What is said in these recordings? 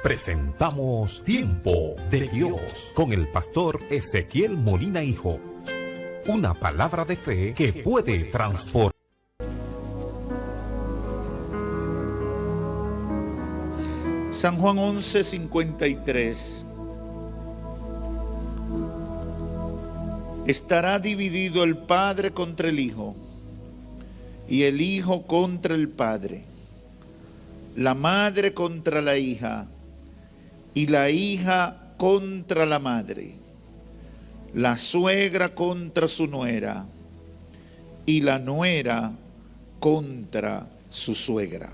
Presentamos Tiempo de Dios con el pastor Ezequiel Molina Hijo. Una palabra de fe que puede transformar. San Juan 11:53. Estará dividido el Padre contra el Hijo, y el Hijo contra el Padre, la madre contra la hija, y la hija contra la madre, la suegra contra su nuera, y la nuera contra su suegra.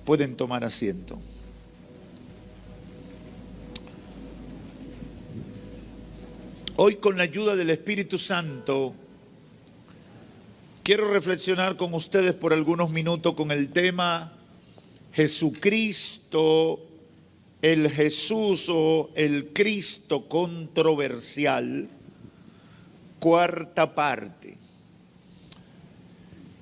Pueden tomar asiento. Hoy, con la ayuda del Espíritu Santo, quiero reflexionar con ustedes por algunos minutos con el tema Jesucristo, el Jesús o el Cristo controversial, cuarta parte.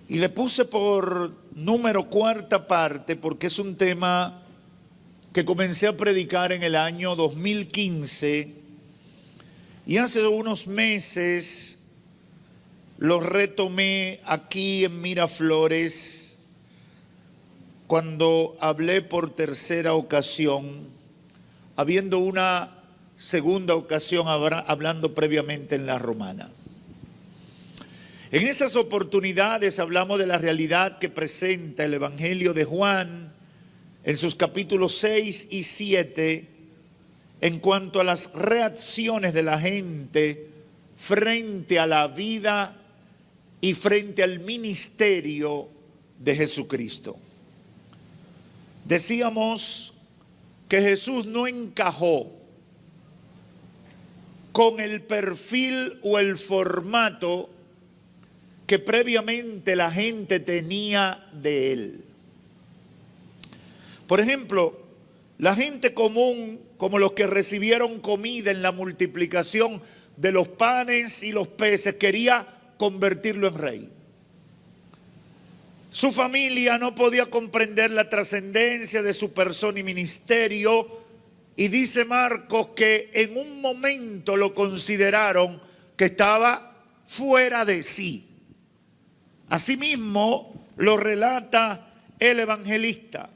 Y le puse por número cuarta parte porque es un tema que comencé a predicar en el año 2015 y hace unos meses lo retomé aquí en Miraflores cuando hablé por tercera ocasión, habiendo una segunda ocasión hablando previamente en La Romana. En esas oportunidades hablamos de la realidad que presenta el Evangelio de Juan en sus capítulos 6 y 7 en cuanto a las reacciones de la gente frente a la vida y frente al ministerio de Jesucristo. Decíamos que Jesús no encajó con el perfil o el formato que previamente la gente tenía de él. Por ejemplo, la gente común, como los que recibieron comida en la multiplicación de los panes y los peces, quería convertirlo en rey. Su familia no podía comprender la trascendencia de su persona y ministerio, y dice Marcos que en un momento lo consideraron que estaba fuera de sí. Asimismo lo relata el evangelista.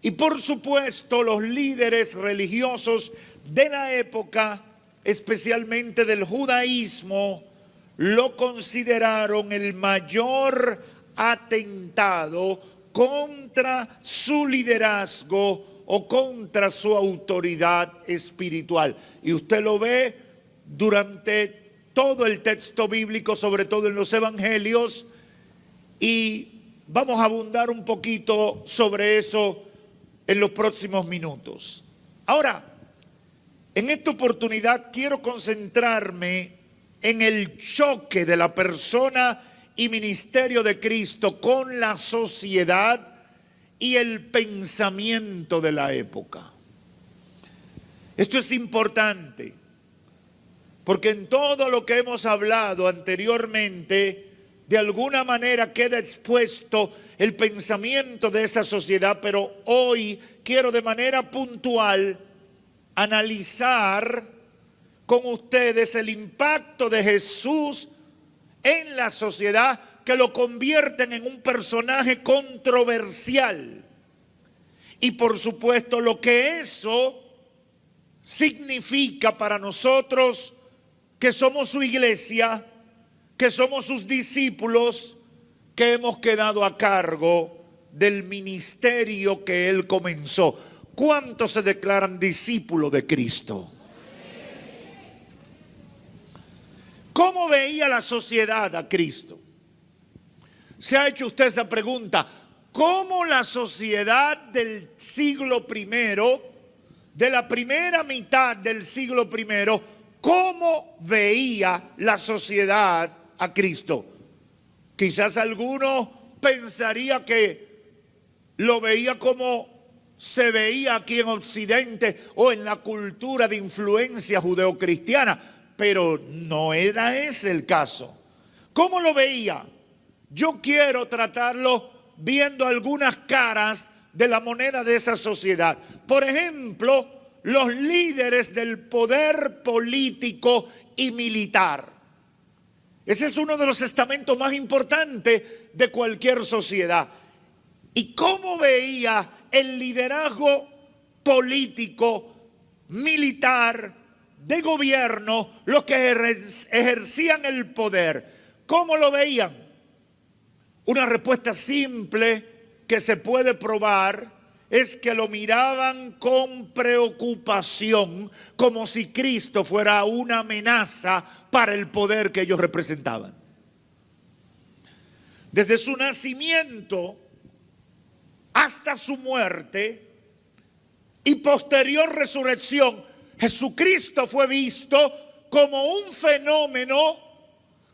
Y por supuesto los líderes religiosos de la época, especialmente del judaísmo, lo consideraron el mayor atentado contra su liderazgo o contra su autoridad espiritual. Y usted lo ve durante todo el texto bíblico, sobre todo en los evangelios, y vamos a abundar un poquito sobre eso en los próximos minutos. Ahora, en esta oportunidad quiero concentrarme en el choque de la persona y ministerio de Cristo con la sociedad y el pensamiento de la época. Esto es importante, porque en todo lo que hemos hablado anteriormente, de alguna manera queda expuesto el pensamiento de esa sociedad, pero hoy quiero de manera puntual analizar con ustedes el impacto de Jesús en la sociedad que lo convierten en un personaje controversial. Y por supuesto lo que eso significa para nosotros que somos su iglesia, que somos sus discípulos, que hemos quedado a cargo del ministerio que Él comenzó. ¿Cuántos se declaran discípulos de Cristo? ¿Cómo veía la sociedad a Cristo? ¿Se ha hecho usted esa pregunta? ¿Cómo la sociedad del siglo I, de la primera mitad del siglo I, cómo veía la sociedad a Cristo? Quizás alguno pensaría que lo veía como se veía aquí en Occidente o en la cultura de influencia judeocristiana, pero no era ese el caso. ¿Cómo lo veía? Yo quiero tratarlo viendo algunas caras de la moneda de esa sociedad. Por ejemplo, los líderes del poder político y militar. Ese es uno de los estamentos más importantes de cualquier sociedad. ¿Y cómo veía el liderazgo político, militar, de gobierno, los que ejercían el poder? ¿Cómo lo veían? Una respuesta simple que se puede probar es que lo miraban con preocupación, como si Cristo fuera una amenaza para el poder que ellos representaban. Desde su nacimiento hasta su muerte y posterior resurrección, Jesucristo fue visto como un fenómeno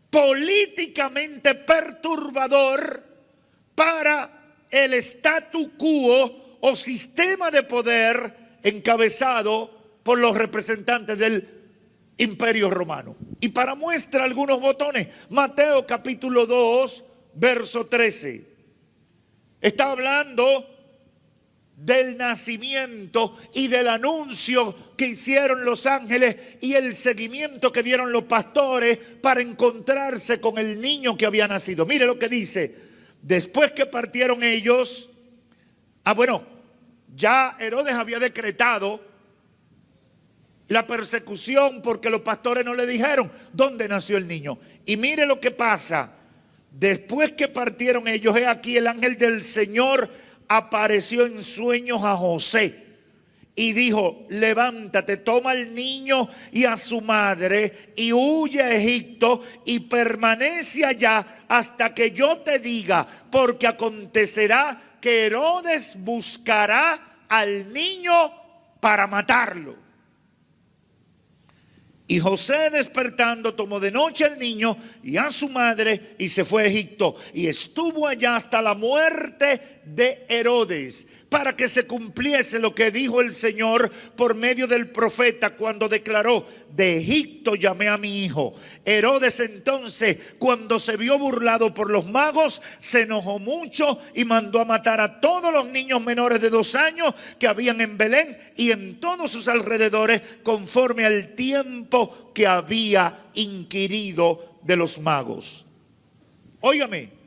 políticamente perturbador para el statu quo o sistema de poder encabezado por los representantes del Imperio Romano. Y para muestra algunos botones, Mateo capítulo 2, verso 13. Está hablando del nacimiento y del anuncio que hicieron los ángeles y el seguimiento que dieron los pastores para encontrarse con el niño que había nacido. Mire lo que dice: después que partieron ellos, ya Herodes había decretado la persecución porque los pastores no le dijeron dónde nació el niño. Y mire lo que pasa: después que partieron ellos, he aquí el ángel del Señor apareció en sueños a José y dijo: levántate, toma al niño y a su madre y huye a Egipto y permanece allá hasta que yo te diga, porque acontecerá que Herodes buscará al niño para matarlo. Y José, despertando, tomó de noche al niño y a su madre y se fue a Egipto. Y estuvo allá hasta la muerte de Herodes, para que se cumpliese lo que dijo el Señor por medio del profeta cuando declaró: de Egipto llamé a mi hijo. Herodes entonces, cuando se vio burlado por los magos, se enojó mucho y mandó a matar a todos los niños menores de 2 años que habían en Belén y en todos sus alrededores, conforme al tiempo que había inquirido de los magos. Óigame,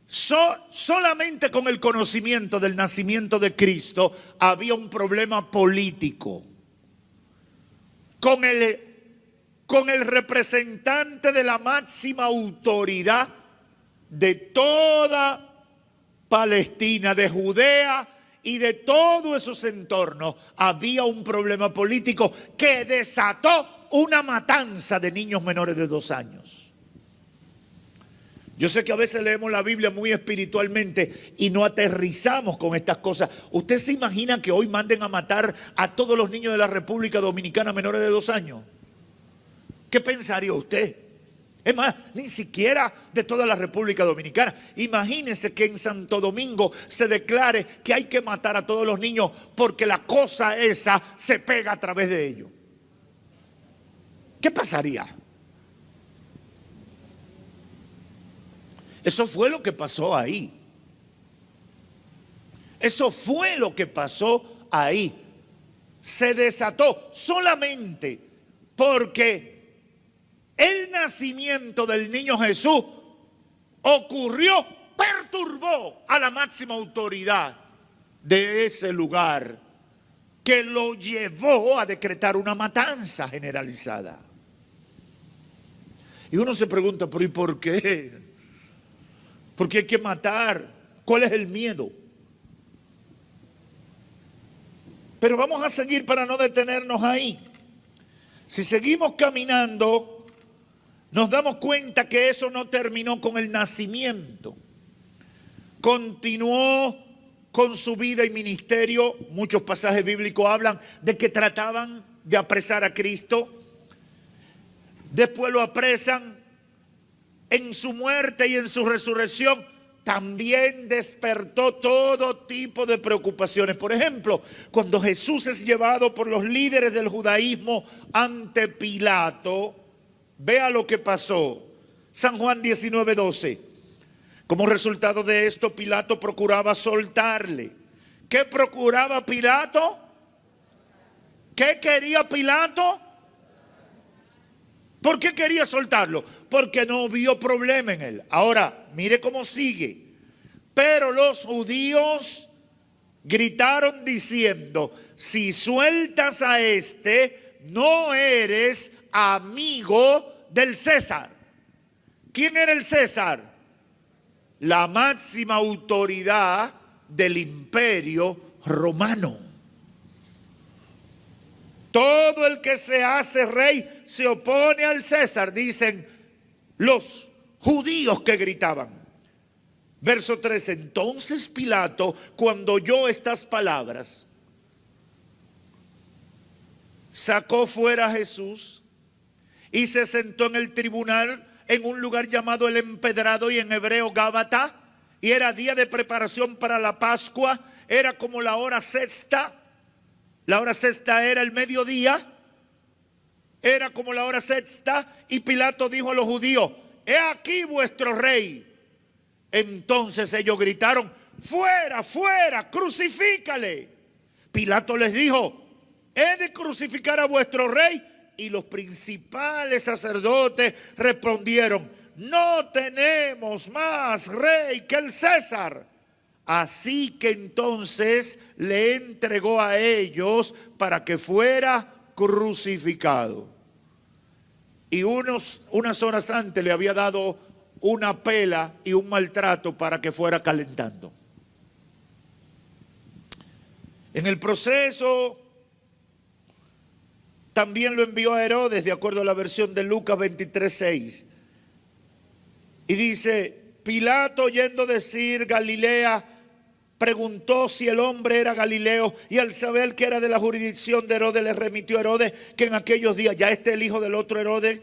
solamente con el conocimiento del nacimiento de Cristo había un problema político. Con el representante de la máxima autoridad de toda Palestina, de Judea y de todos esos entornos, había un problema político que desató una matanza de niños menores de 2 años. Yo sé que a veces leemos la Biblia muy espiritualmente y no aterrizamos con estas cosas. ¿Usted se imagina que hoy manden a matar a todos los niños de la República Dominicana menores de 2 años? ¿Qué pensaría usted? Es más, ni siquiera de toda la República Dominicana. Imagínese que en Santo Domingo se declare que hay que matar a todos los niños porque la cosa esa se pega a través de ellos. ¿Qué pasaría? Eso fue lo que pasó ahí. Eso fue lo que pasó ahí. Se desató solamente porque el nacimiento del niño Jesús ocurrió, perturbó a la máxima autoridad de ese lugar, que lo llevó a decretar una matanza generalizada. Y uno se pregunta, ¿pero y por qué? ¿Por qué hay que matar? ¿Cuál es el miedo? Pero vamos a seguir para no detenernos ahí. Si seguimos caminando, nos damos cuenta que eso no terminó con el nacimiento. Continuó con su vida y ministerio. Muchos pasajes bíblicos hablan de que trataban de apresar a Cristo. Después lo apresan. En su muerte y en su resurrección también despertó todo tipo de preocupaciones. Por ejemplo, cuando Jesús es llevado por los líderes del judaísmo ante Pilato, vea lo que pasó. San Juan 19:12. Como resultado de esto, Pilato procuraba soltarle, ¿Qué procuraba Pilato? ¿Qué quería Pilato? ¿Por qué quería soltarlo? Porque no vio problema en él. Ahora, mire cómo sigue. Pero los judíos gritaron diciendo: si sueltas a este, no eres amigo del César. ¿Quién era el César? La máxima autoridad del imperio romano. Todo el que se hace rey se opone al César, dicen los judíos que gritaban. Verso 3, entonces Pilato, cuando oyó estas palabras, sacó fuera a Jesús y se sentó en el tribunal en un lugar llamado el Empedrado, y en hebreo Gábata, y era día de preparación para la Pascua, era como la hora sexta. La hora sexta era el mediodía, era como la hora sexta, y Pilato dijo a los judíos: he aquí vuestro rey. Entonces ellos gritaron: fuera, fuera, crucifícale. Pilato les dijo: he de crucificar a vuestro rey. Y los principales sacerdotes respondieron: no tenemos más rey que el César. Así que entonces le entregó a ellos para que fuera crucificado. Y unas horas antes le había dado una pela y un maltrato para que fuera calentando. En el proceso también lo envió a Herodes, de acuerdo a la versión de Lucas 23:6. Y dice: Pilato, oyendo decir Galilea, preguntó si el hombre era Galileo, y al saber que era de la jurisdicción de Herodes, le remitió a Herodes que en aquellos días, ya el hijo del otro Herodes.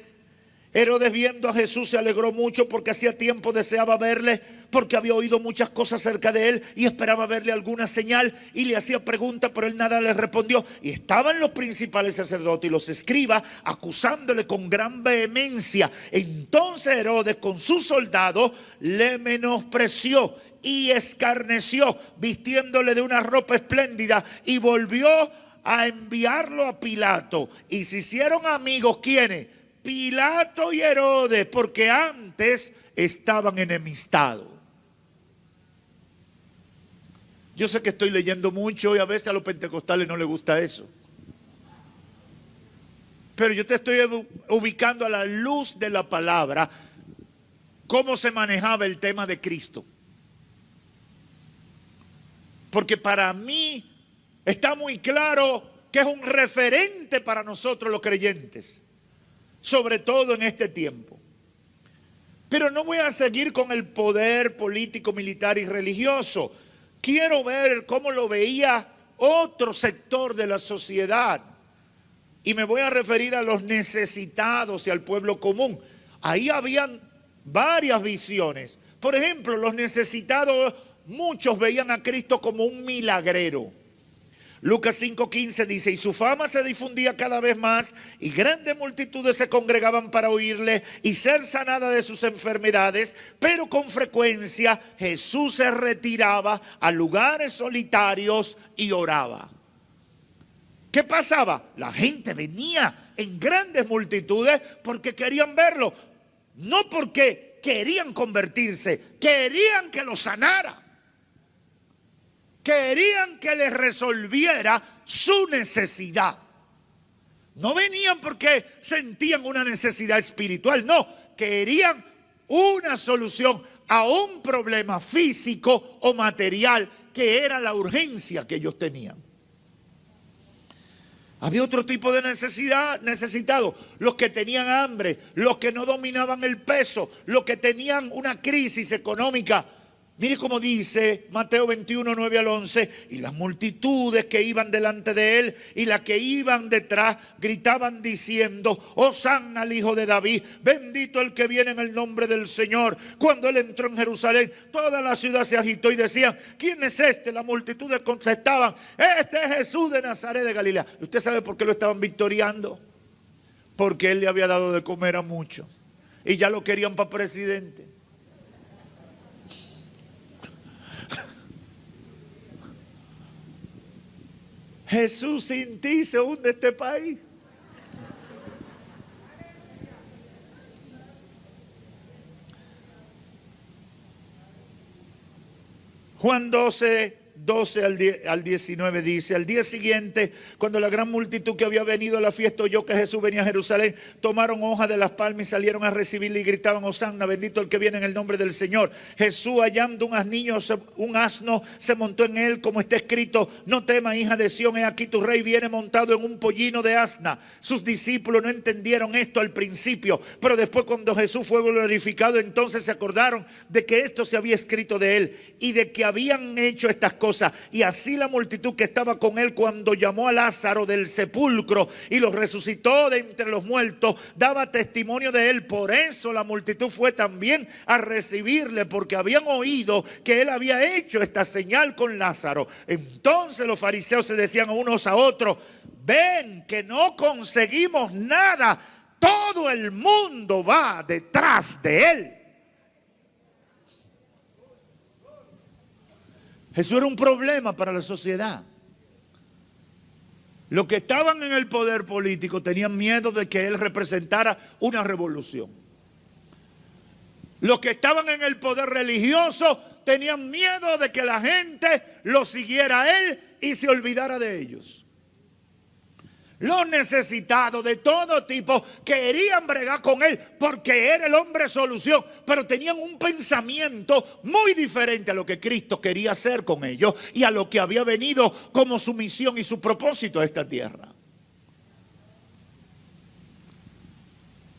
Herodes, viendo a Jesús, se alegró mucho porque hacía tiempo deseaba verle, porque había oído muchas cosas acerca de él y esperaba verle alguna señal, y le hacía preguntas, pero él nada le respondió. Y estaban los principales sacerdotes y los escribas acusándole con gran vehemencia. Entonces Herodes con sus soldados le menospreció y escarneció, vistiéndole de una ropa espléndida, y volvió a enviarlo a Pilato. Y se hicieron amigos, ¿quiénes? Pilato y Herodes, porque antes estaban enemistados. Yo sé que estoy leyendo mucho y a veces a los pentecostales no les gusta eso, pero yo te estoy ubicando a la luz de la palabra cómo se manejaba el tema de Cristo. Porque para mí está muy claro que es un referente para nosotros los creyentes, sobre todo en este tiempo. Pero no voy a seguir con el poder político, militar y religioso. Quiero ver cómo lo veía otro sector de la sociedad. Y me voy a referir a los necesitados y al pueblo común. Ahí habían varias visiones. Por ejemplo, los necesitados, muchos veían a Cristo como un milagrero. Lucas 5:15 dice: y su fama se difundía cada vez más, y grandes multitudes se congregaban para oírle y ser sanada de sus enfermedades. Pero con frecuencia Jesús se retiraba a lugares solitarios y oraba. ¿Qué pasaba? La gente venía en grandes multitudes porque querían verlo, no porque querían convertirse, querían que lo sanara. Querían que les resolviera su necesidad. No venían porque sentían una necesidad espiritual, no, querían una solución a un problema físico o material que era la urgencia que ellos tenían. Había otro tipo de necesitados, los que tenían hambre, los que no dominaban el peso, los que tenían una crisis económica. Mire cómo dice Mateo 21, 9 al 11, y las multitudes que iban delante de él y las que iban detrás gritaban diciendo: Hosanna al Hijo de David, bendito el que viene en el nombre del Señor. Cuando él entró en Jerusalén, toda la ciudad se agitó y decían: ¿quién es este? Las multitudes contestaban: este es Jesús de Nazaret de Galilea. ¿Usted sabe por qué lo estaban victoriando? Porque él le había dado de comer a muchos y ya lo querían para presidente. Jesús, sin ti se hunde este país. Juan 12 al 19 dice: al día siguiente, cuando la gran multitud que había venido a la fiesta oyó que Jesús venía a Jerusalén, tomaron hojas de las palmas y salieron a recibirle y gritaban: Hosanna, bendito el que viene en el nombre del Señor. Jesús, hallando un asno, se montó en él, como está escrito: no temas, hija de Sión, he aquí tu rey viene montado en un pollino de asna. Sus discípulos no entendieron esto al principio, pero después, cuando Jesús fue glorificado, entonces se acordaron de que esto se había escrito de él y de que habían hecho estas cosas. Y así la multitud que estaba con él, cuando llamó a Lázaro del sepulcro y lo resucitó de entre los muertos, daba testimonio de él. Por eso la multitud fue también a recibirle, porque habían oído que él había hecho esta señal con Lázaro. Entonces los fariseos se decían unos a otros: ven que no conseguimos nada, todo el mundo va detrás de él. Jesús era un problema para la sociedad. Los que estaban en el poder político tenían miedo de que él representara una revolución. Los que estaban en el poder religioso tenían miedo de que la gente lo siguiera a él y se olvidara de ellos. Los necesitados de todo tipo querían bregar con él porque era el hombre solución, pero tenían un pensamiento muy diferente a lo que Cristo quería hacer con ellos y a lo que había venido como su misión y su propósito a esta tierra.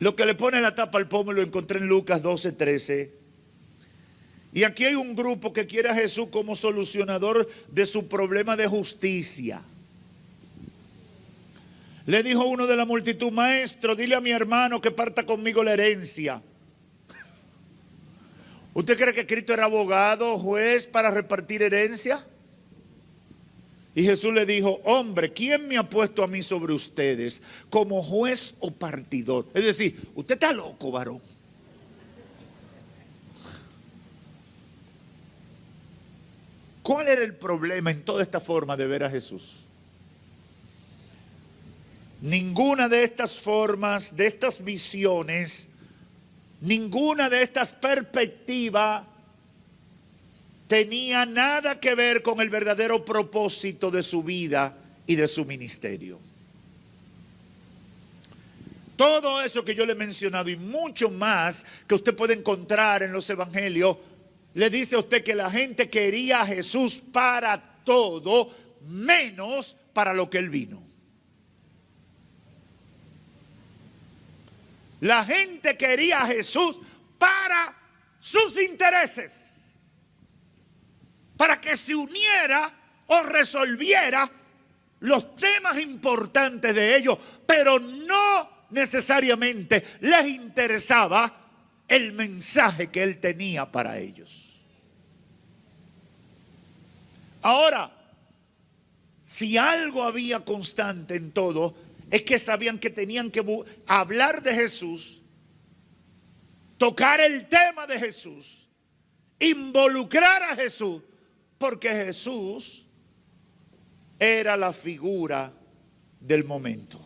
Lo que le pone la tapa al pomo lo encontré en Lucas 12:13. Y aquí hay un grupo que quiere a Jesús como solucionador de su problema de justicia. Le dijo uno de la multitud: maestro, dile a mi hermano que parta conmigo la herencia. ¿Usted cree que Cristo era abogado, juez para repartir herencia? Y Jesús le dijo: hombre, ¿quién me ha puesto a mí sobre ustedes como juez o partidor? Es decir, usted está loco, varón. ¿Cuál era el problema en toda esta forma de ver a Jesús? Ninguna de estas formas, de estas visiones, ninguna de estas perspectivas tenía nada que ver con el verdadero propósito de su vida y de su ministerio. Todo eso que yo le he mencionado y mucho más que usted puede encontrar en los evangelios, le dice a usted que la gente quería a Jesús para todo, menos para lo que él vino. La gente quería a Jesús para sus intereses, para que se uniera o resolviera los temas importantes de ellos, pero no necesariamente les interesaba el mensaje que él tenía para ellos. Ahora, si algo había constante en todo, es que sabían que tenían que hablar de Jesús, tocar el tema de Jesús, involucrar a Jesús, porque Jesús era la figura del momento.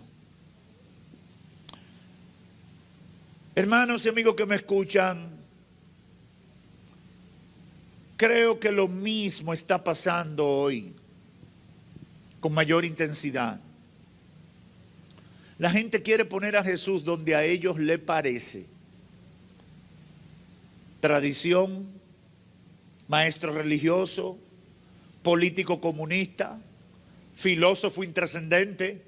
Hermanos y amigos que me escuchan, creo que lo mismo está pasando hoy, con mayor intensidad. La gente quiere poner a Jesús donde a ellos le parece. Tradición, maestro religioso, político comunista, filósofo intrascendente,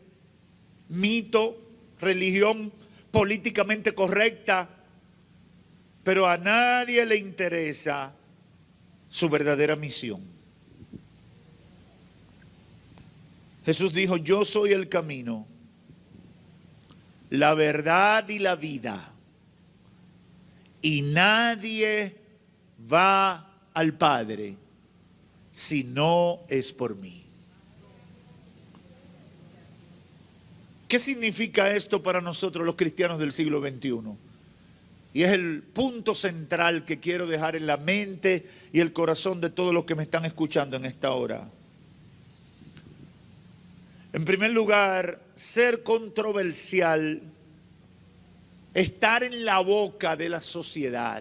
mito, religión políticamente correcta, pero a nadie le interesa su verdadera misión. Jesús dijo: yo soy el camino, la verdad y la vida, y nadie va al Padre si no es por mí. ¿Qué significa esto para nosotros los cristianos del siglo XXI? Y es el punto central que quiero dejar en la mente y el corazón de todos los que me están escuchando en esta hora. En primer lugar, ser controversial, estar en la boca de la sociedad,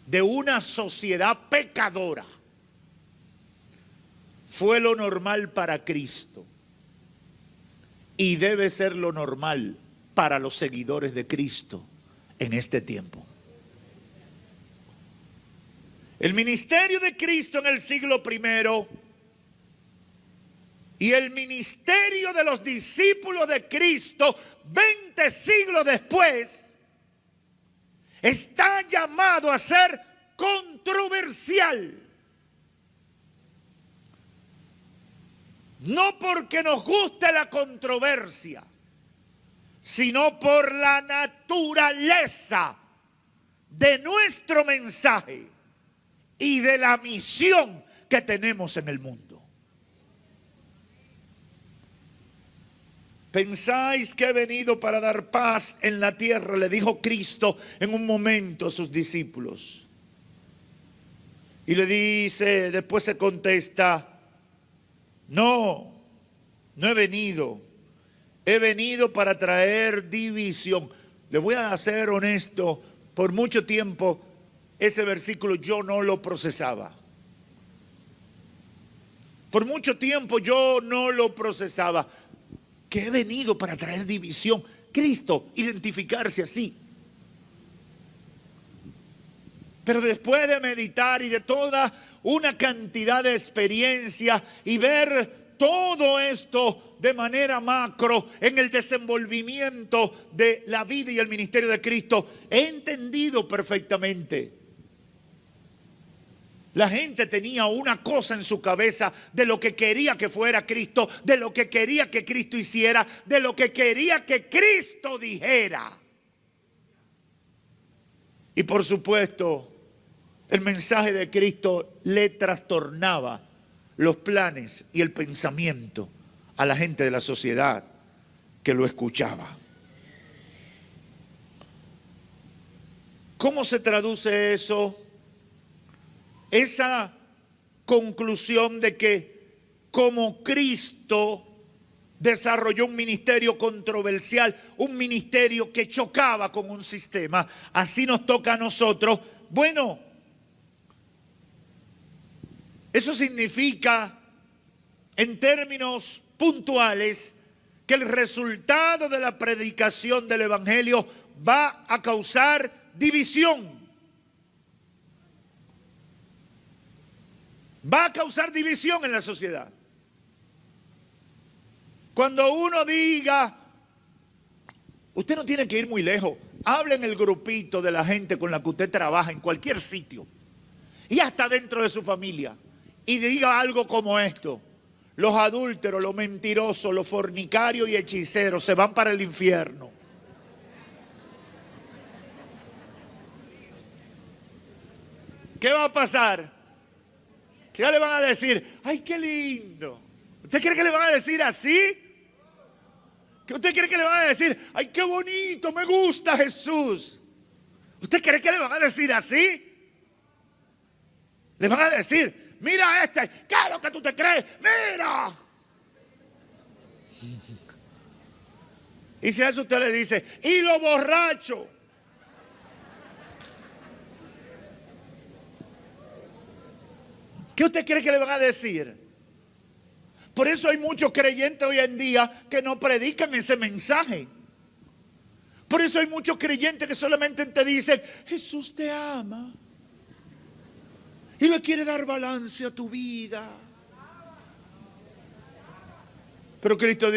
de una sociedad pecadora, fue lo normal para Cristo y debe ser lo normal para los seguidores de Cristo en este tiempo. El ministerio de Cristo en el siglo I y el ministerio de los discípulos de Cristo 20 siglos después está llamado a ser controversial. No porque nos guste la controversia, sino por la naturaleza de nuestro mensaje y de la misión que tenemos en el mundo. ¿Pensáis que he venido para dar paz en la tierra?, le dijo Cristo en un momento a sus discípulos. Y le dice, después se contesta, no he venido. He venido para traer división. Le voy a ser honesto, por mucho tiempo ese versículo yo no lo procesaba. Por mucho tiempo yo no lo procesaba. Que he venido para traer división. Cristo, identificarse así. Pero después de meditar y de toda una cantidad de experiencia y ver todo esto de manera macro en el desenvolvimiento de la vida y el ministerio de Cristo, he entendido perfectamente. La gente tenía una cosa en su cabeza de lo que quería que fuera Cristo, de lo que quería que Cristo hiciera, de lo que quería que Cristo dijera. Y por supuesto, el mensaje de Cristo le trastornaba los planes y el pensamiento a la gente de la sociedad que lo escuchaba. ¿Cómo se traduce eso? Esa conclusión de que como Cristo desarrolló un ministerio controversial, un ministerio que chocaba con un sistema, así nos toca a nosotros. Bueno, eso significa, en términos puntuales, que el resultado de la predicación del Evangelio va a causar división. Va a causar división en la sociedad. Cuando uno diga, usted no tiene que ir muy lejos, hable en el grupito de la gente con la que usted trabaja en cualquier sitio y hasta dentro de su familia, y diga algo como esto: los adúlteros, los mentirosos, los fornicarios y hechiceros se van para el infierno. ¿Qué va a pasar? Ya le van a decir, ay, qué lindo. ¿Usted cree que le van a decir así? ¿Que usted cree que le van a decir, ay, qué bonito, me gusta Jesús? ¿Usted cree que le van a decir así? Le van a decir, mira ¿qué es lo que tú te crees? Mira. Y si a eso usted le dice, y lo borracho. ¿Qué usted cree que le van a decir? Por eso hay muchos creyentes hoy en día que no predican ese mensaje. Por eso hay muchos creyentes que solamente te dicen, Jesús te ama y le quiere dar balance a tu vida. Pero Cristo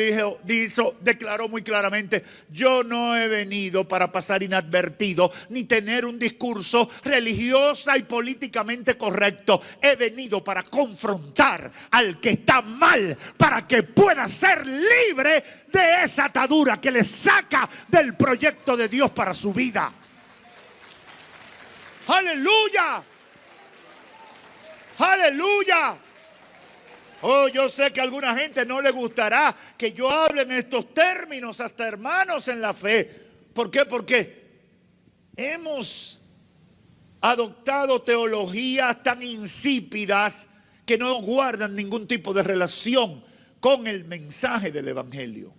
declaró muy claramente, yo no he venido para pasar inadvertido ni tener un discurso religiosa y políticamente correcto. He venido para confrontar al que está mal, para que pueda ser libre de esa atadura que le saca del proyecto de Dios para su vida. ¡Aleluya! ¡Aleluya! Oh, yo sé que a alguna gente no le gustará que yo hable en estos términos, hasta hermanos en la fe. ¿Por qué? Porque hemos adoptado teologías tan insípidas que no guardan ningún tipo de relación con el mensaje del Evangelio.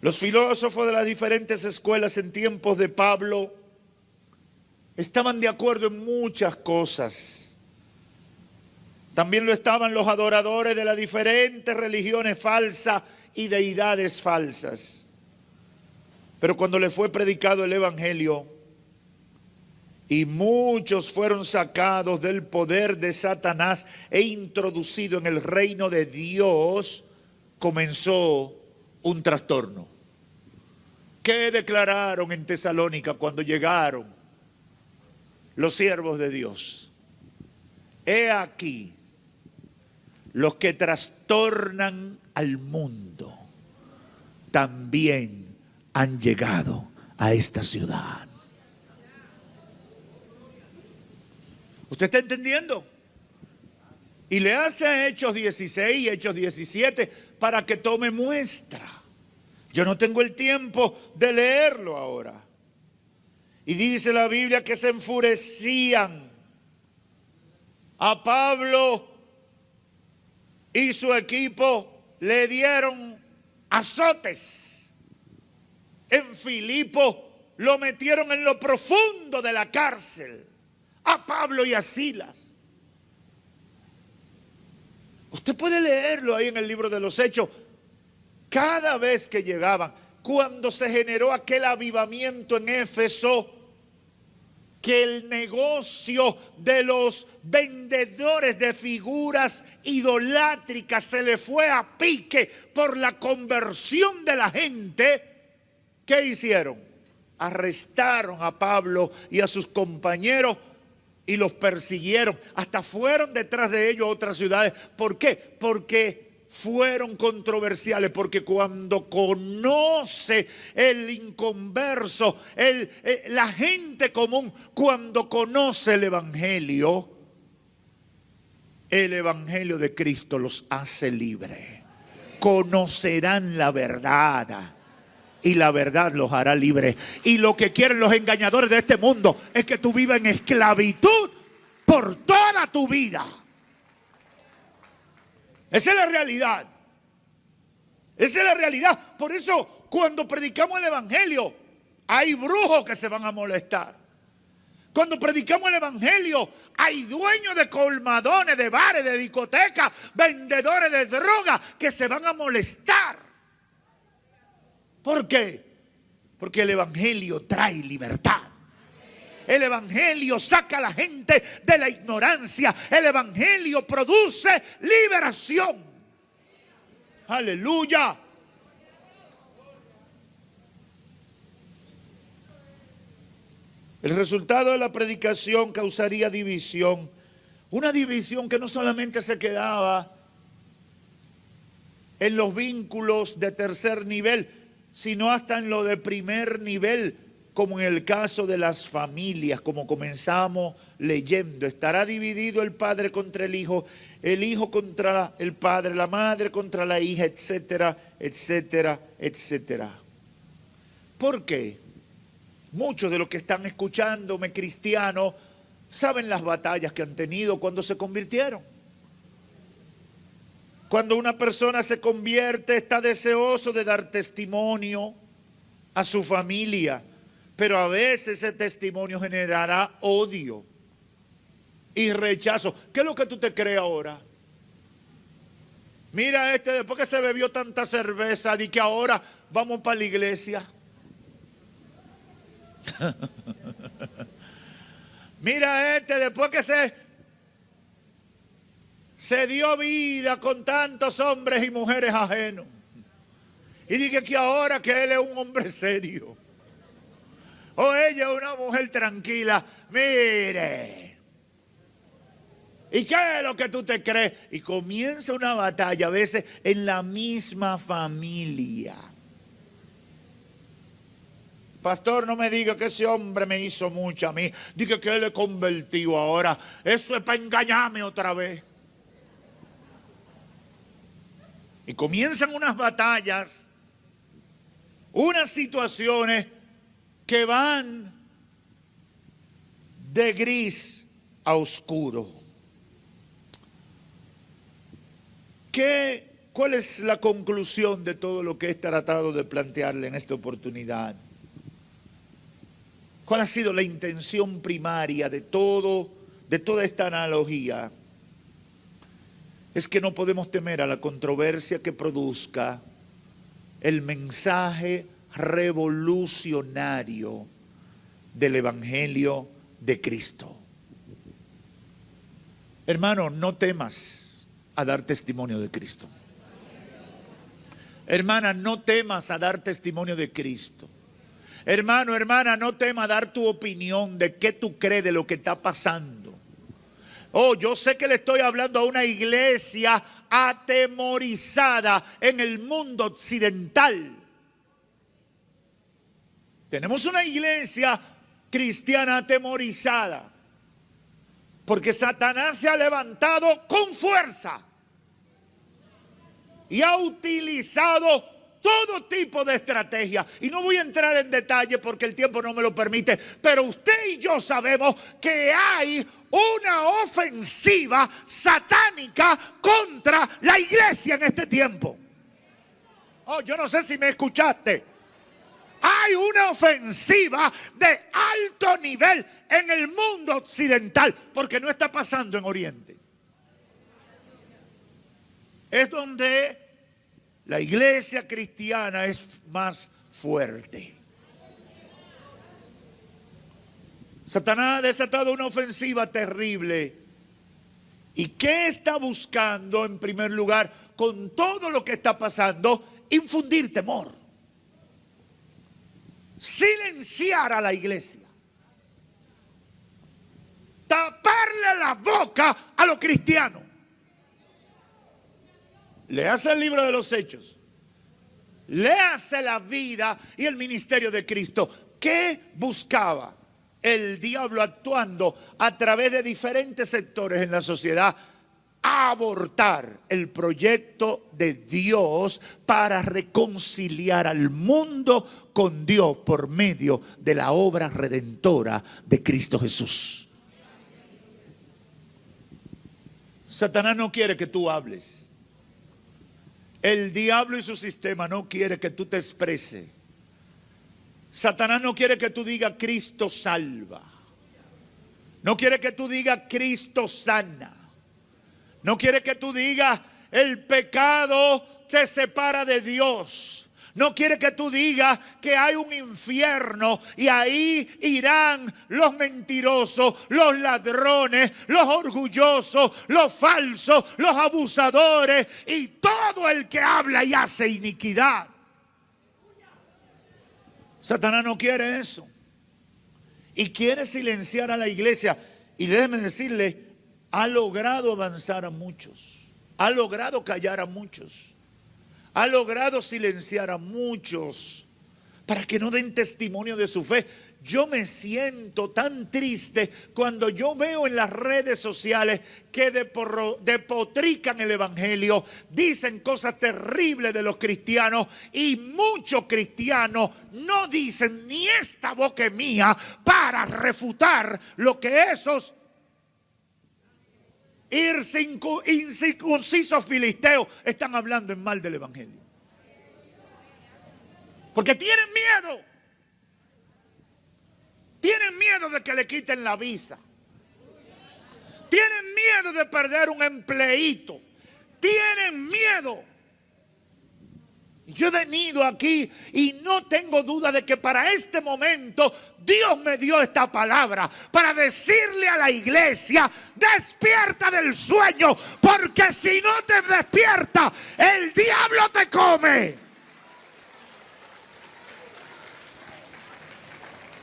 Los filósofos de las diferentes escuelas en tiempos de Pablo estaban de acuerdo en muchas cosas. También lo estaban los adoradores de las diferentes religiones falsas y deidades falsas. Pero cuando le fue predicado el Evangelio y muchos fueron sacados del poder de Satanás e introducidos en el reino de Dios, comenzó un trastorno. ¿Qué declararon en Tesalónica cuando llegaron los siervos de Dios? He aquí, los que trastornan al mundo también han llegado a esta ciudad. ¿Usted está entendiendo? Y le hace Hechos 16 y Hechos 17 para que tome muestra. Yo no tengo el tiempo de leerlo ahora. Y dice la Biblia que se enfurecían. A Pablo y su equipo le dieron azotes. En Filipo lo metieron en lo profundo de la cárcel. A Pablo y a Silas. Usted puede leerlo ahí en el libro de los Hechos. Cada vez que llegaban, cuando se generó aquel avivamiento en Éfeso, que el negocio de los vendedores de figuras idolátricas se le fue a pique por la conversión de la gente, ¿qué hicieron? Arrestaron a Pablo y a sus compañeros y los persiguieron. Hasta fueron detrás de ellos a otras ciudades. ¿Por qué? Porque fueron controversiales, porque cuando conoce el inconverso, la gente común, cuando conoce el Evangelio de Cristo los hace libres. Conocerán la verdad y la verdad los hará libres. Y lo que quieren los engañadores de este mundo es que tú vivas en esclavitud por toda tu vida. Esa es la realidad. Esa es la realidad. Por eso cuando predicamos el Evangelio hay brujos que se van a molestar. Cuando predicamos el Evangelio hay dueños de colmadones, de bares, de discotecas, vendedores de droga que se van a molestar. ¿Por qué? Porque el Evangelio trae libertad. El Evangelio saca a la gente de la ignorancia. El Evangelio produce liberación. Aleluya. El resultado de la predicación causaría división. Una división que no solamente se quedaba en los vínculos de tercer nivel, sino hasta en lo de primer nivel, como en el caso de las familias, como comenzamos leyendo. Estará dividido el padre contra el hijo contra el padre, la madre contra la hija, etcétera, etcétera, etcétera. ¿Por qué? Muchos de los que están escuchándome cristianos saben las batallas que han tenido cuando se convirtieron. Cuando una persona se convierte, está deseoso de dar testimonio a su familia. Pero a veces ese testimonio generará odio y rechazo. ¿Qué es lo que tú te crees ahora? Mira después que se bebió tanta cerveza, di que ahora vamos para la iglesia. Mira después que se dio vida con tantos hombres y mujeres ajenos. Y dije que ahora que él es un hombre serio. O ella es una mujer tranquila. Mire. ¿Y qué es lo que tú te crees? Y comienza una batalla a veces en la misma familia. Pastor, no me diga que ese hombre me hizo mucho a mí. Diga que él le convirtió ahora. Eso es para engañarme otra vez. Y comienzan unas batallas, unas situaciones que van de gris a oscuro. ¿Cuál es la conclusión de todo lo que he tratado de plantearle en esta oportunidad? ¿Cuál ha sido la intención primaria de toda esta analogía? Es que no podemos temer a la controversia que produzca el mensaje revolucionario del Evangelio de Cristo. Hermano, no temas a dar testimonio de Cristo. Hermana, no temas a dar testimonio de Cristo. Hermano, hermana, no temas a dar tu opinión de qué tú crees de lo que está pasando. Oh, yo sé que le estoy hablando a una iglesia atemorizada en el mundo occidental. Tenemos una iglesia cristiana atemorizada porque Satanás se ha levantado con fuerza y ha utilizado todo tipo de estrategias. Y no voy a entrar en detalle porque el tiempo no me lo permite, pero usted y yo sabemos que hay una ofensiva satánica contra la iglesia en este tiempo. Oh, yo no sé si me escuchaste. Hay una ofensiva de alto nivel en el mundo occidental, porque no está pasando en Oriente. Es donde la iglesia cristiana es más fuerte. Satanás ha desatado una ofensiva terrible. ¿Y qué está buscando en primer lugar con todo lo que está pasando? Infundir temor. Silenciar a la iglesia. Taparle la boca a los cristianos. Léase el libro de los Hechos. Léase la vida y el ministerio de Cristo. ¿Qué buscaba el diablo actuando a través de diferentes sectores en la sociedad? Abortar el proyecto de Dios para reconciliar al mundo con Dios por medio de la obra redentora de Cristo Jesús. Satanás no quiere que tú hables. El diablo y su sistema no quiere que tú te expreses. Satanás no quiere que tú digas Cristo salva. No quiere que tú digas Cristo sana. No quiere que tú digas el pecado te separa de Dios. No quiere que tú digas que hay un infierno y ahí irán los mentirosos, los ladrones, los orgullosos, los falsos, los abusadores y todo el que habla y hace iniquidad. Satanás no quiere eso. Y quiere silenciar a la iglesia. Y déjeme decirle, ha logrado avanzar a muchos. Ha logrado callar a muchos. Ha logrado silenciar a muchos para que no den testimonio de su fe. Yo me siento tan triste cuando yo veo en las redes sociales que depotrican el evangelio, dicen cosas terribles de los cristianos y muchos cristianos no dicen ni esta boca es mía para refutar lo que esos incircuncisos filisteos están hablando en mal del evangelio. Porque tienen miedo. Tienen miedo de que le quiten la visa. Tienen miedo de perder un empleito. Tienen miedo. Yo he venido aquí y no tengo duda de que para este momento Dios me dio esta palabra para decirle a la iglesia: despierta del sueño, porque si no te despierta, el diablo te come.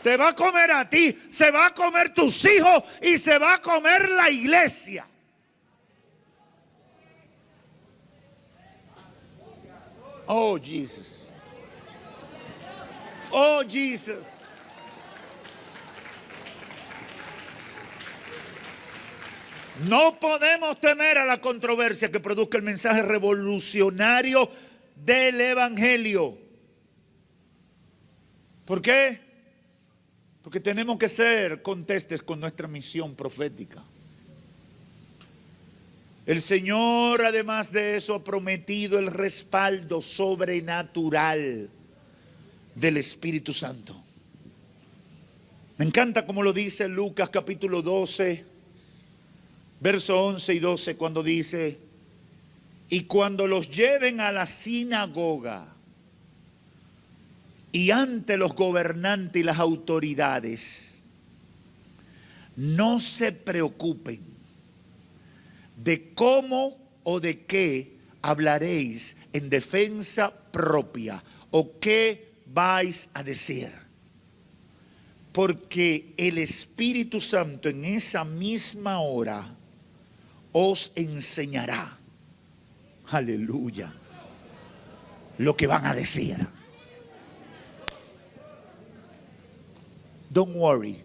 Te va a comer a ti, se va a comer tus hijos y se va a comer la iglesia. Oh, Jesus. Oh, Jesus. No podemos temer a la controversia que produzca el mensaje revolucionario del evangelio. ¿Por qué? Porque tenemos que ser contestes con nuestra misión profética. El Señor, además de eso, ha prometido el respaldo sobrenatural del Espíritu Santo. Me encanta como lo dice Lucas capítulo 12, verso 11 y 12, cuando dice: y cuando los lleven a la sinagoga y ante los gobernantes y las autoridades, no se preocupen de cómo o de qué hablaréis en defensa propia o qué vais a decir. Porque el Espíritu Santo en esa misma hora os enseñará, aleluya, lo que van a decir. Don't worry.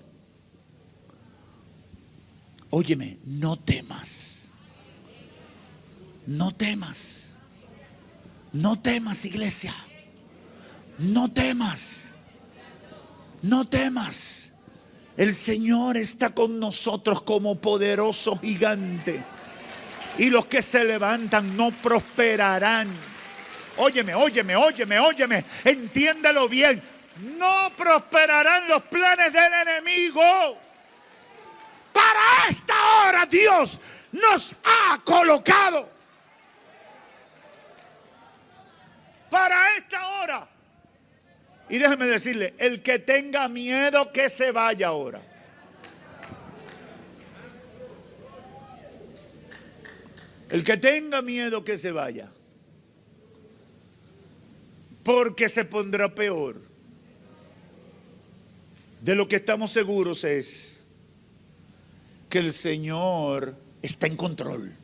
Óyeme, no temas. No temas. No temas, iglesia. No temas. No temas. El Señor está con nosotros como poderoso gigante. Y los que se levantan no prosperarán. Óyeme, óyeme, óyeme, óyeme. Entiéndelo bien. No prosperarán los planes del enemigo. Para esta hora Dios nos ha colocado. Para esta hora. Y déjeme decirle, el que tenga miedo que se vaya ahora. El que tenga miedo que se vaya. Porque se pondrá peor. De lo que estamos seguros es que el Señor está en control.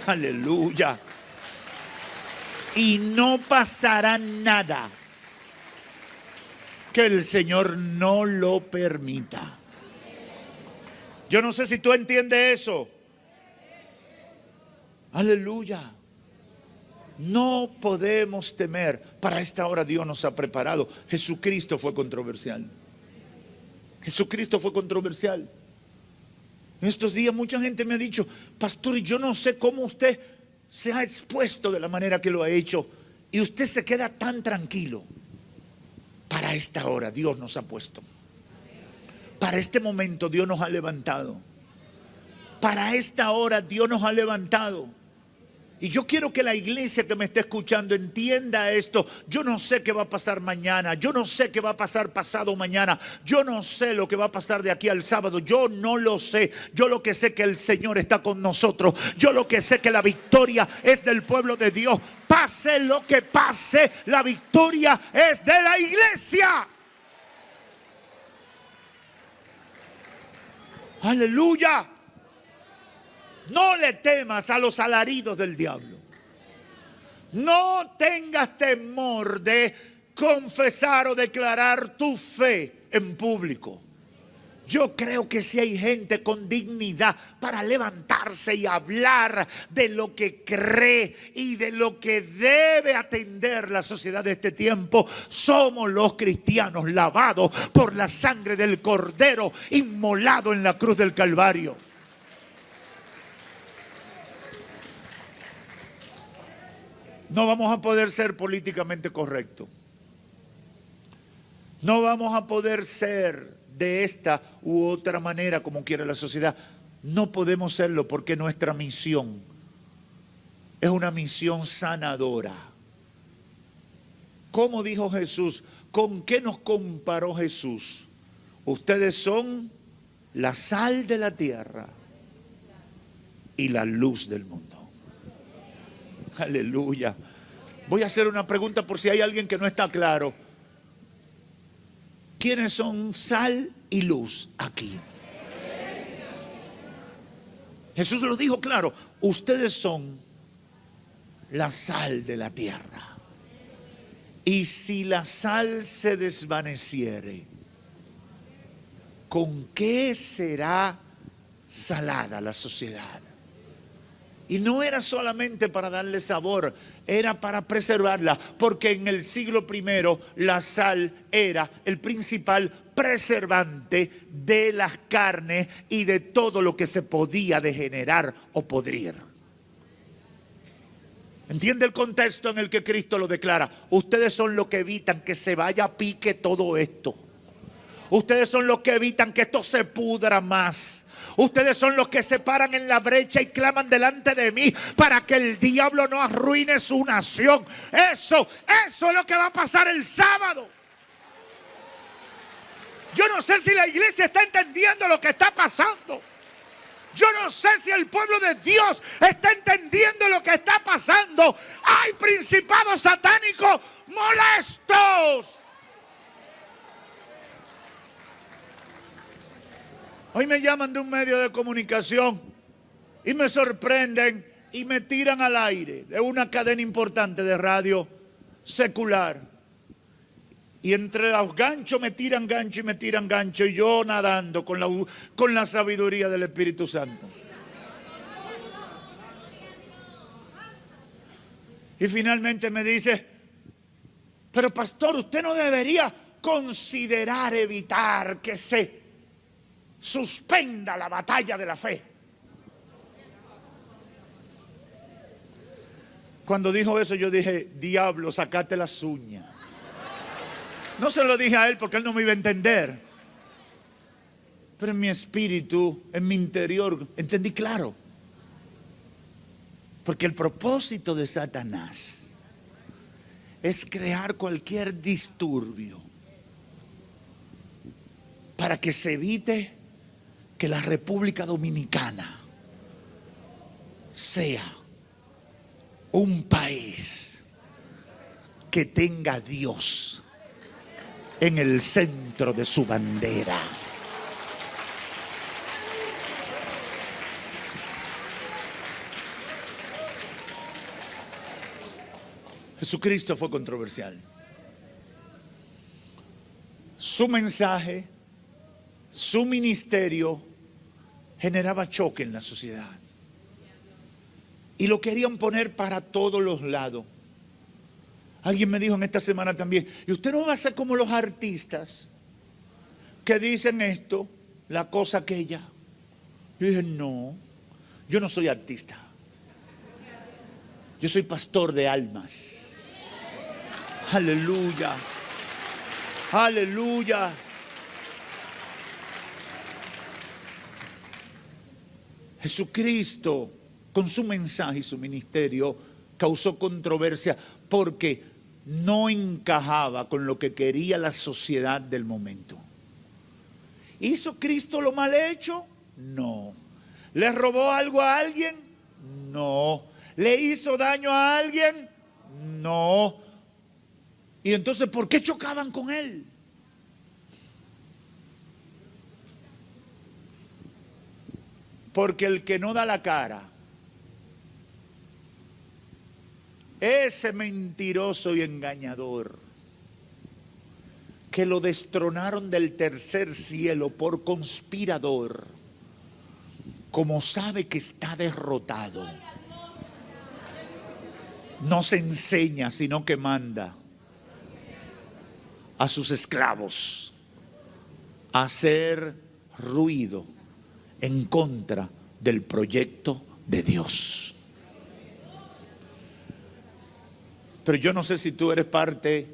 Aleluya. Y no pasará nada que el Señor no lo permita. Yo no sé si tú entiendes eso. Aleluya. No podemos temer. Para esta hora Dios nos ha preparado. Jesucristo fue controversial. Jesucristo fue controversial. En estos días mucha gente me ha dicho: pastor, yo no sé cómo usted se ha expuesto de la manera que lo ha hecho y usted se queda tan tranquilo. Para esta hora Dios nos ha puesto. Para este momento Dios nos ha levantado. Para esta hora Dios nos ha levantado. Y yo quiero que la iglesia que me esté escuchando entienda esto. Yo no sé qué va a pasar mañana. Yo no sé qué va a pasar pasado mañana. Yo no sé lo que va a pasar de aquí al sábado. Yo no lo sé. Yo lo que sé que el Señor está con nosotros. Yo lo que sé que la victoria es del pueblo de Dios. Pase lo que pase, la victoria es de la iglesia. Aleluya. No le temas a los alaridos del diablo. No tengas temor de confesar o declarar tu fe en público. Yo creo que si hay gente con dignidad para levantarse y hablar de lo que cree y de lo que debe atender la sociedad de este tiempo, somos los cristianos lavados por la sangre del Cordero inmolado en la cruz del Calvario. No vamos a poder ser políticamente correctos. No vamos a poder ser de esta u otra manera como quiere la sociedad. No podemos serlo porque nuestra misión es una misión sanadora. ¿Cómo dijo Jesús? ¿Con qué nos comparó Jesús? Ustedes son la sal de la tierra y la luz del mundo. Aleluya. Voy a hacer una pregunta por si hay alguien que no está claro. ¿Quiénes son sal y luz aquí? Jesús lo dijo claro. Ustedes son la sal de la tierra. Y si la sal se desvaneciere, ¿con qué será salada la sociedad? Y no era solamente para darle sabor, era para preservarla, porque en el siglo I la sal era el principal preservante de las carnes y de todo lo que se podía degenerar o podrir. ¿Entiende el contexto en el que Cristo lo declara? Ustedes son los que evitan que se vaya a pique todo esto. Ustedes son los que evitan que esto se pudra más. Ustedes son los que se paran en la brecha y claman delante de mí para que el diablo no arruine su nación. Eso es lo que va a pasar el sábado. Yo no sé si la iglesia está entendiendo lo que está pasando. Yo no sé si el pueblo de Dios está entendiendo lo que está pasando. Hay principados satánicos molestos. Hoy me llaman de un medio de comunicación y me sorprenden y me tiran al aire de una cadena importante de radio secular. Y entre los ganchos me tiran gancho y me tiran gancho, y yo nadando con la sabiduría del Espíritu Santo. Y finalmente me dice, pero pastor, usted no debería considerar evitar que se suspenda la batalla de la fe. Cuando dijo eso yo dije, diablo, sacate las uñas. No se lo dije a él porque él no me iba a entender. Pero en mi espíritu, en mi interior, entendí claro. Porque el propósito de Satanás es crear cualquier disturbio para que se evite que la República Dominicana sea un país que tenga a Dios en el centro de su bandera. Jesucristo fue controversial. Su mensaje, su ministerio generaba choque en la sociedad. Y lo querían poner para todos los lados. Alguien me dijo en esta semana también, ¿y usted no va a ser como los artistas que dicen esto, la cosa aquella? Yo dije, no, yo no soy artista. Yo soy pastor de almas. Aleluya. Aleluya. Jesucristo, con su mensaje y su ministerio, causó controversia porque no encajaba con lo que quería la sociedad del momento. ¿Hizo Cristo lo mal hecho? No. ¿Le robó algo a alguien? No. ¿Le hizo daño a alguien? No. ¿Y entonces por qué chocaban con él? Porque el que no da la cara, ese mentiroso y engañador, que lo destronaron del tercer cielo por conspirador, como sabe que está derrotado, no se enseña, sino que manda a sus esclavos a hacer ruido en contra del proyecto de Dios. Pero yo no sé si tú eres parte,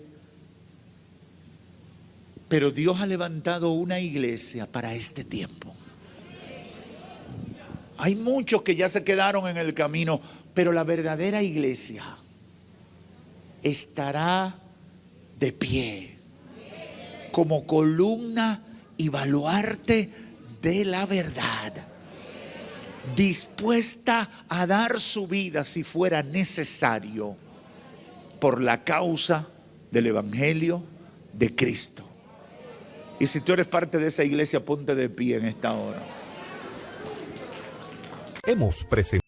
pero Dios ha levantado una iglesia para este tiempo. Hay muchos que ya se quedaron en el camino, pero la verdadera iglesia estará de pie como columna y baluarte de la verdad, dispuesta a dar su vida si fuera necesario por la causa del Evangelio de Cristo. Y si tú eres parte de esa iglesia, ponte de pie en esta hora. Hemos presentado